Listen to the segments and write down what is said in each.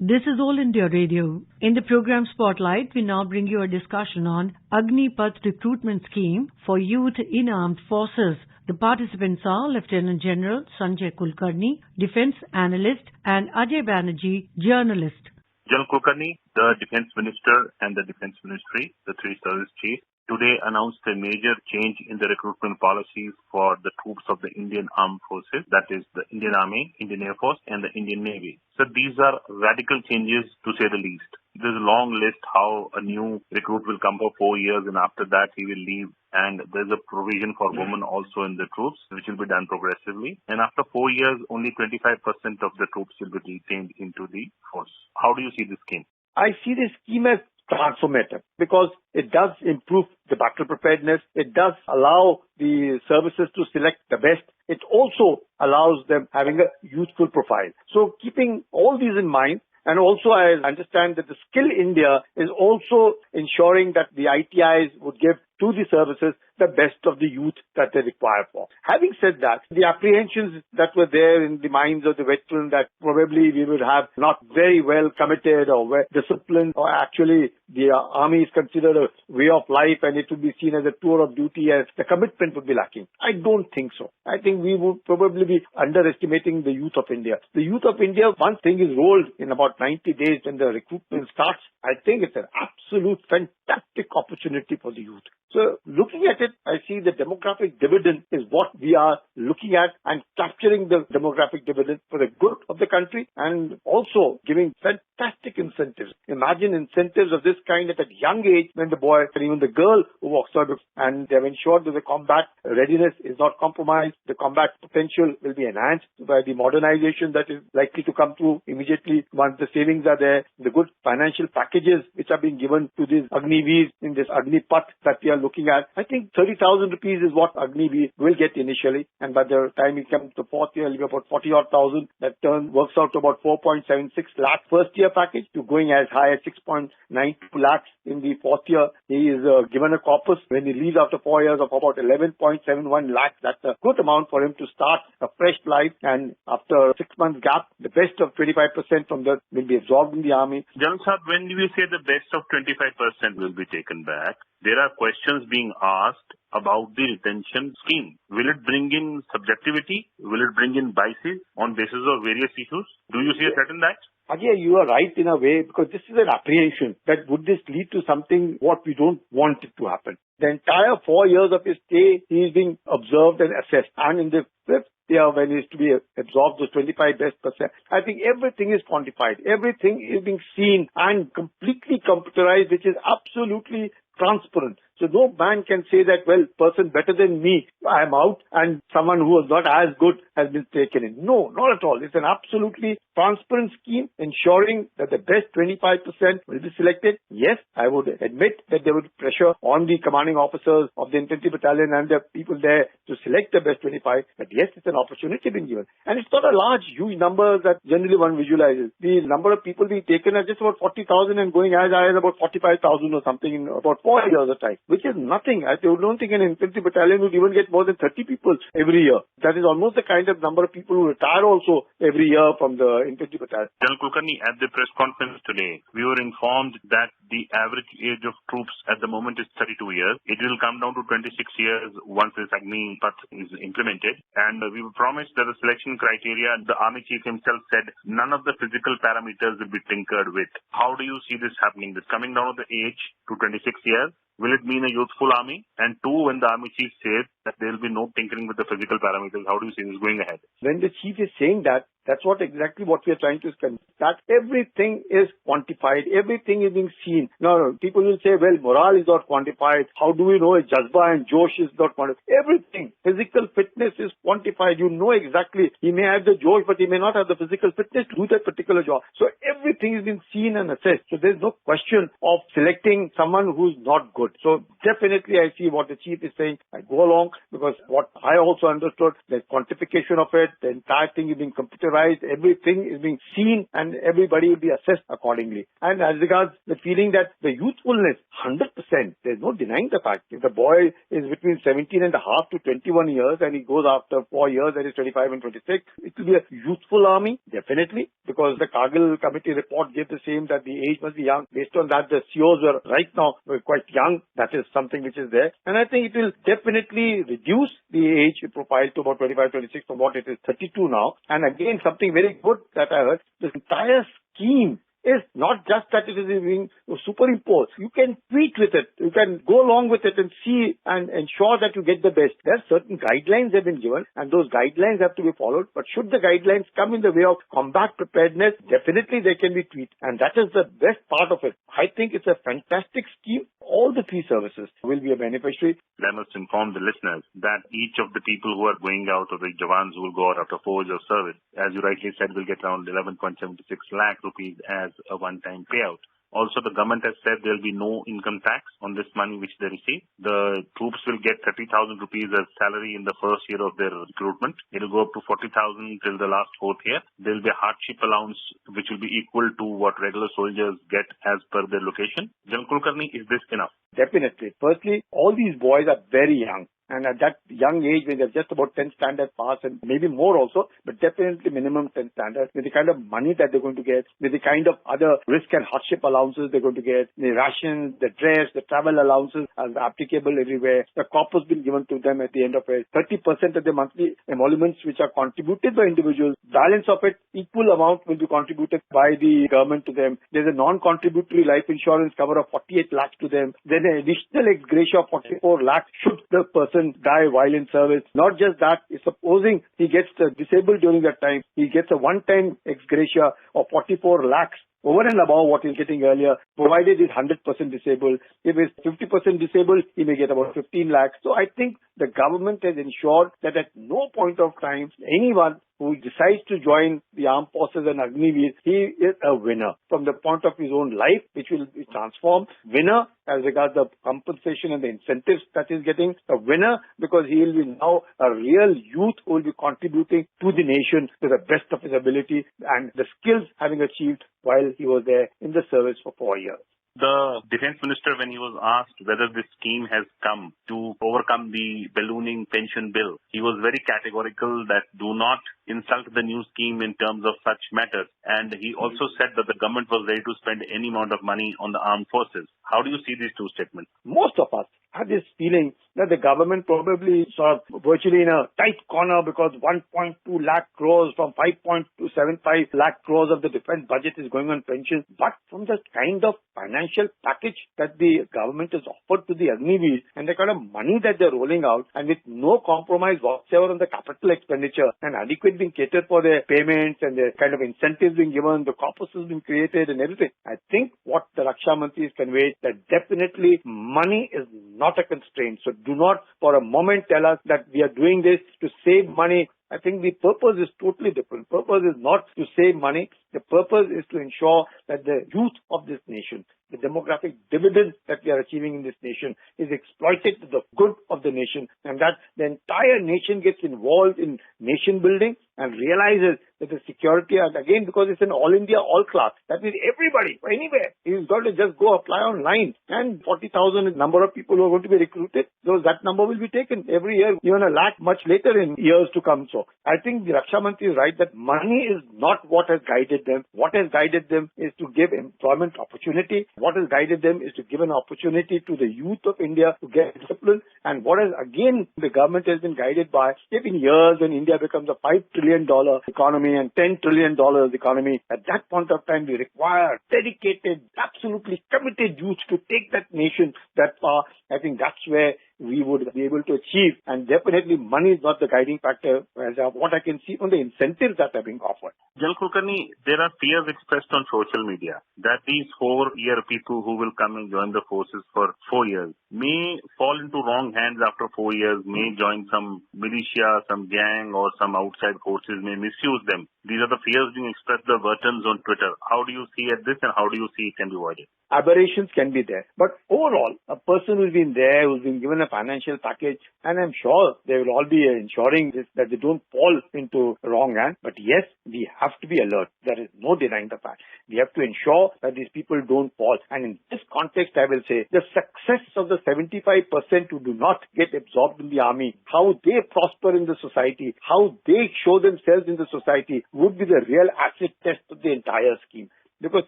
This is All India Radio. In the program Spotlight, we now bring you a discussion on Agnipath Recruitment Scheme for Youth in Armed Forces. The participants are Lieutenant General Sanjay Kulkarni, Defence Analyst, and Ajay Banerjee, Journalist. General Kulkarni, the Defence Minister and the Defence Ministry, the three service chiefs, today announced a major change in the recruitment policies for the troops of the Indian Armed Forces, that is the Indian Army, Indian Air Force and the Indian Navy. So these are radical changes to say the least. There's a long list how a new recruit will come for 4 years and after that he will leave. And there's a provision for women also in the troops, which will be done progressively. And after 4 years, only 25% of the troops will be retained into the force. How do you see this scheme? I see this scheme as transformative because it does improve the battle preparedness. It does allow the services to select the best. It also allows them having a youthful profile. So keeping all these in mind, and also I understand that the Skill India is also ensuring that the ITIs would give to the services the best of the youth that they require for. Having said that, the apprehensions that were there in the minds of the veteran that probably we would have not very well committed or well disciplined, or actually the army is considered a way of life and it would be seen as a tour of duty, as the commitment would be lacking. I don't think so. I think we would probably be underestimating the youth of India. The youth of India, once thing is rolled in about 90 days when the recruitment starts, I think it's an absolute fantastic opportunity for the youth. So looking at it, I see the demographic dividend is what we are looking at, and capturing the demographic dividend for the good of the country and also giving fantastic incentives. Imagine incentives of this kind at a young age when the boy and even the girl who walks out, and they have ensured that the combat readiness is not compromised. The combat potential will be enhanced by the modernization that is likely to come through immediately once the savings are there. The good financial packages which are being given to these Agniveers in this Agnipath that we are looking at. I think 30,000 rupees is what Agniveer will get initially, and by the time he comes to fourth year, he'll be about 40,000. That works out to about 4.76 lakh first year package, to going as high as 6.92 lakhs in the fourth year. He is given a corpus when he leaves after 4 years of about 11.71 lakhs. That's a good amount for him to start a fresh life, and after a 6 months gap, the best of 25% from that will be absorbed in the army. General Saab, when we say the best of 25% will be taken back, there are questions being asked about the retention scheme. Will it bring in subjectivity? Will it bring in biases on basis of various issues? Do you see a threat in that? Ajay, you are right in a way, because this is an apprehension that would this lead to something what we don't want it to happen. The entire 4 years of his stay, he is being observed and assessed. And in the fifth year, when he is to be absorbed, those 25 best percent, I think everything is quantified. Everything is being seen and completely computerized, which is absolutely transparent. So no man can say that, well, person better than me, I am out, and someone who was not as good has been taken in. No, not at all. It's an absolutely transparent scheme ensuring that the best 25% will be selected. Yes, I would admit that there would be pressure on the commanding officers of the infantry battalion and the people there to select the best 25. But yes, it's an opportunity being given. And it's not a large, huge number that generally one visualizes. The number of people being taken are just about 40,000 and going as high as about 45,000 or something in about 4 years of time, which is nothing. I don't think an infantry battalion would even get more than 30 people every year. That is almost the kind of number of people who retire also every year from the infantry battalion. General Kulkarni, at the press conference today, we were informed that the average age of troops at the moment is 32 years. It will come down to 26 years once this Agnipath is implemented. And we were promised that the selection criteria, the Army Chief himself said, none of the physical parameters will be tinkered with. How do you see this happening? This coming down of the age to 26 years? Will it mean a youthful army? And two, when the Army Chief says that there will be no tinkering with the physical parameters, how do you see this going ahead? When the Chief is saying that, that's what exactly what we are trying to convey. That everything is quantified, everything is being seen. Now, people will say, well, morale is not quantified. How do we know a jazba and josh is not quantified? Everything. Physical fitness is quantified. You know exactly. He may have the josh, but he may not have the physical fitness to do that particular job. So everything is being seen and assessed. So there's no question of selecting someone who's not good. So definitely I see what the Chief is saying. I go along, because what I also understood, the quantification of it, the entire thing is being computerized. supervised, everything is being seen, and everybody will be assessed accordingly. And as regards the feeling that the youthfulness, 100%, there's no denying the fact. If the boy is between 17 and a half to 21 years and he goes after 4 years, that is 25 and 26, it will be a youthful army, definitely, because the Kargil committee report gave the same, that the age must be young. Based on that, the CEOs were right now quite young. That is something which is there. And I think it will definitely reduce the age profile to about 25, 26 from what it is 32 now. And again, something very good that I heard, this entire scheme is not just that it is being superimposed. You can tweak with it. You can go along with it and see and ensure that you get the best. There are certain guidelines that have been given, and those guidelines have to be followed. But should the guidelines come in the way of combat preparedness, definitely they can be tweaked. And that is the best part of it. I think it's a fantastic scheme. All the three services will be a beneficiary. I must inform the listeners that each of the people who are going out, or the Jawans who will go out after 4 years of service, as you rightly said, will get around 11.76 lakh rupees as a one-time payout. Also, the government has said there will be no income tax on this money which they receive. The troops will get 30,000 rupees as salary in the first year of their recruitment. It will go up to 40,000 till the last fourth year. There will be a hardship allowance which will be equal to what regular soldiers get as per their location. General Kulkarni, is this enough? Definitely. Firstly, all these boys are very young. And at that young age, when they're just about 10 standard pass, and maybe more also, but definitely minimum 10 standard, with the kind of money that they're going to get, with the kind of other risk and hardship allowances they're going to get, the rations, the dress, the travel allowances are applicable everywhere. The corpus being given to them at the end of it. 30% of the monthly emoluments which are contributed by individuals, balance of it, equal amount will be contributed by the government to them. There's a non-contributory life insurance cover of 48 lakhs to them. Then an additional ex gratia of 44 lakhs should the person die while in service. Not just that, supposing he gets disabled during that time, he gets a one-time ex gratia of 44 lakhs over and above what he's getting earlier, provided he's 100% disabled. If he's 50% disabled, he may get about 15 lakhs. So I think the government has ensured that at no point of time, anyone who decides to join the armed forces and Agniveer, he is a winner from the point of his own life, which will be transformed. Winner as regards the compensation and the incentives that he's getting. A winner because he will be now a real youth who will be contributing to the nation to the best of his ability and the skills having achieved while he was there in the service for 4 years. The defense minister, when he was asked whether this scheme has come to overcome the ballooning pension bill, he was very categorical that do not insult the new scheme in terms of such matters. And he also said that the government was ready to spend any amount of money on the armed forces. How do you see these two statements? Most of us have this feeling that the government probably sort of virtually in a tight corner because 1.2 lakh crores from 5.275 lakh crores of the defense budget is going on pensions. But from the kind of financial package that the government has offered to the Agniveer and the kind of money that they're rolling out, and with no compromise whatsoever on the capital expenditure and adequate being catered for their payments and the kind of incentives being given, the corpus has been created and everything. I think what the Raksha Mantri has conveyed that definitely money is not a constraint. So do not for a moment tell us that we are doing this to save money. I think the purpose is totally different. Purpose is not to save money. The purpose is to ensure that the youth of this nation, the demographic dividend that we are achieving in this nation is exploited to the good of the nation, and that the entire nation gets involved in nation building and realizes that the security, and again, because it's an all India, all class, that means everybody, anywhere, he's got to just go apply online, and 40,000 is the number of people who are going to be recruited. So that number will be taken every year, even a lakh much later in years to come. So I think the Raksha Mantri is right that money is not what has guided them. What has guided them is to give employment opportunity. What has guided them is to give an opportunity to the youth of India to get discipline. And what has, again, the government has been guided by, if in years when India becomes a $5 trillion economy and $10 trillion economy, at that point of time we require dedicated, absolutely committed youth to take that nation that far. I think that's where we would be able to achieve. And definitely money is not the guiding factor, as what I can see from the incentives that are being offered. General Kulkarni, there are fears expressed on social media that these 4-year people who will come and join the forces for 4 years may fall into wrong hands after 4 years, may join some militia, some gang or some outside forces, may misuse them. These are the fears being expressed, the versions on Twitter. How do you see at this and how do you see it can be avoided? Aberrations can be there. But overall, a person who's been there, who's been given a financial package, and I'm sure they will all be ensuring this, that they don't fall into wrong hands. But yes, we have to be alert. There is no denying the fact. We have to ensure that these people don't fall. And in this context, I will say the success of the 75% who do not get absorbed in the army, how they prosper in the society, how they show themselves in the society would be the real acid test of the entire scheme. Because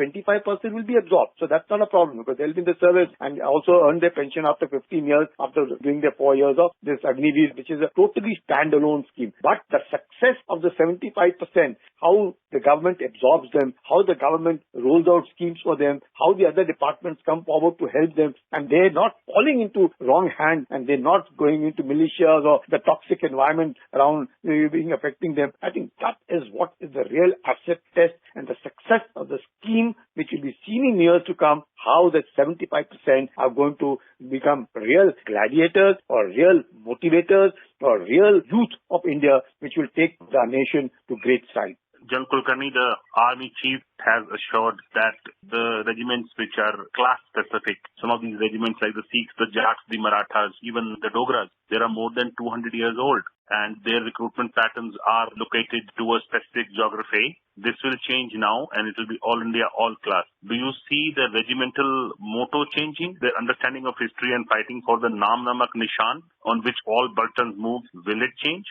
25% will be absorbed. So that's not a problem because they'll be in the service and also earn their pension after 15 years after doing their 4 years of this Agniveer, which is a totally standalone scheme. But the success of the 75%, how the government absorbs them, how the government rolls out schemes for them, how the other departments come forward to help them, and they're not falling into wrong hands and they're not going into militias or the toxic environment around being affecting them. I think that is what is the real asset test and the success of the scheme, which will be seen in years to come, how that 75% are going to become real gladiators or real motivators or real youth of India, which will take the nation to great strides. General Kulkarni, the Army Chief has assured that the regiments which are class specific, some of these regiments like the Sikhs, the Jats, the Marathas, even the Dogras, they are more than 200 years old and their recruitment patterns are located to a specific geography. This will change now and it will be all India, all class. Do you see the regimental motto changing? Their understanding of history and fighting for the Naam Namak Nishan on which all Burtons move, will it change?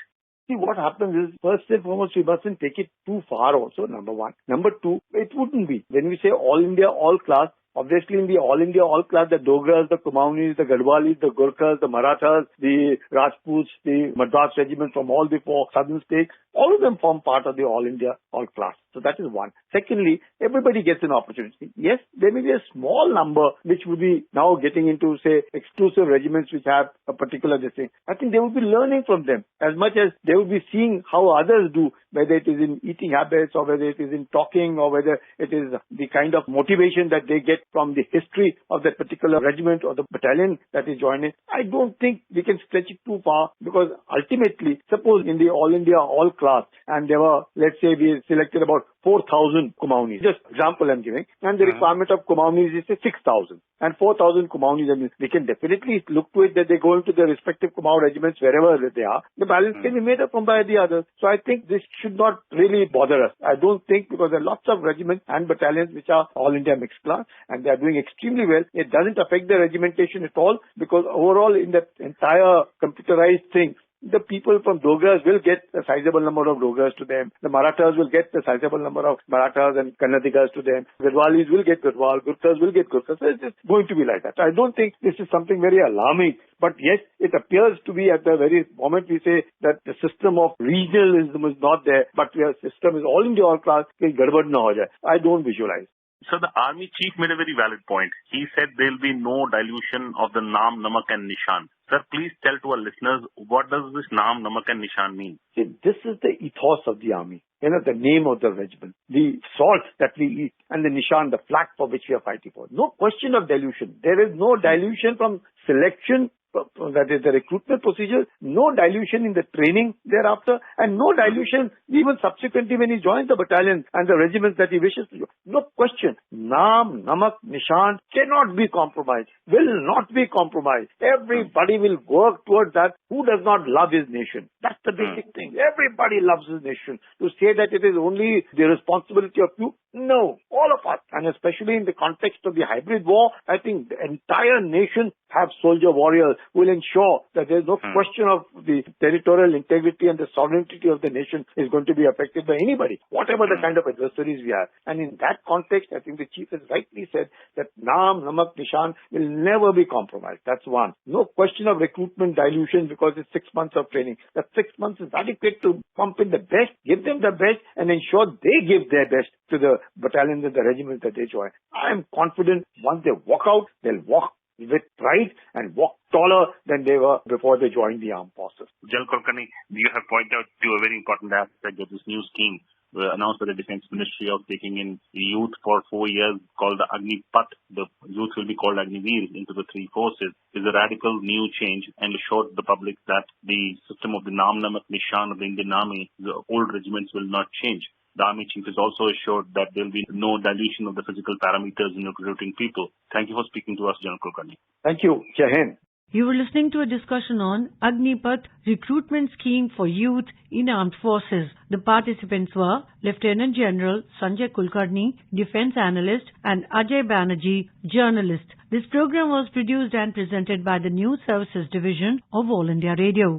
See, what happens is, first and foremost, we mustn't take it too far also, number one. Number two, it wouldn't be. When we say all India, all class, obviously in the all India, all class, the Dogras, the Kumaunis, the Gadwalis, the Gurkhas, the Marathas, the Rajputs, the Madras regiments from all the 4 southern states, all of them form part of the all India, all class. So that is one. Secondly, everybody gets an opportunity. Yes, there may be a small number which would be now getting into, say, exclusive regiments which have a particular thing. I think they will be learning from them as much as they will be seeing how others do, whether it is in eating habits or whether it is in talking or whether it is the kind of motivation that they get from the history of that particular regiment or the battalion that is joining. I don't think we can stretch it too far because ultimately, suppose in the all India, all class, and there were, let's say we selected about 4,000 Kumaunis. Just example I'm giving. And the requirement of Kumaunis is say 6,000. And 4,000 Kumaunis, I mean, we can definitely look to it that they go into their respective Kumau regiments wherever they are. The balance can be made up from by the others. So I think this should not really bother us. I don't think because there are lots of regiments and battalions which are all India mixed class and they are doing extremely well. It doesn't affect the regimentation at all because overall in the entire computerized thing, the people from Dogras will get a sizable number of Dogras to them. The Marathas will get a sizable number of Marathas and Kannadigas to them. Gadwalis will get Gadwal. Gurkhas will get Gurkhas. So it's just going to be like that. I don't think this is something very alarming. But yes, it appears to be at the very moment we say that the system of regionalism is not there, but the system is all India, all class. I don't visualize. So the Army Chief made a very valid point. He said there will be no dilution of the Naam, Namak and Nishan. Sir, please tell to our listeners, what does this Naam, Namak and Nishan mean? See, this is the ethos of the army. The name of the regiment, the salt that we eat, and the Nishan, the flag for which we are fighting for. No question of dilution. There is no dilution from selection, that is the recruitment procedure, no dilution in the training thereafter, and no dilution even subsequently when he joins the battalion and the regiments that he wishes to join. No question. Naam, Namak, Nishan cannot be compromised, will not be compromised. Everybody will work towards that. Who does not love his nation? That's the basic thing. Everybody loves his nation. To say that it is only the responsibility of few, no, all of us. And especially in the context of the hybrid war, I think the entire nation have soldier warriors who will ensure that there is no question of the territorial integrity and the sovereignty of the nation is going to be affected by anybody, whatever the kind of adversaries we have. And in that context, I think the chief has rightly said that Naam, Namak, Nishan will never be compromised. That's one. No question of recruitment dilution because it's 6 months of training. That 6 months is adequate to pump in the best, give them the best, and ensure they give their best to the battalions and the regiments that they join. I am confident once they walk out, they'll walk with pride and walk taller than they were before they joined the armed forces. General Kulkarni, you have pointed out to a very important aspect of this new scheme announced by the Defence Ministry of taking in youth for 4 years called the Agnipath. The youth will be called Agniveer into the 3 forces. Is a radical new change and assured the public that the system of the Naam Namak Nishan of the Indian Army, the old regiments will not change. The Army Chief is also assured that there will be no dilution of the physical parameters in recruiting people. Thank you for speaking to us, General Kulkarni. Thank you. Jai Hind. You were listening to a discussion on Agnipath Recruitment Scheme for Youth in Armed Forces. The participants were Lieutenant General Sanjay Kulkarni, Defence Analyst, and Ajay Banerjee, Journalist. This program was produced and presented by the News Services Division of All India Radio.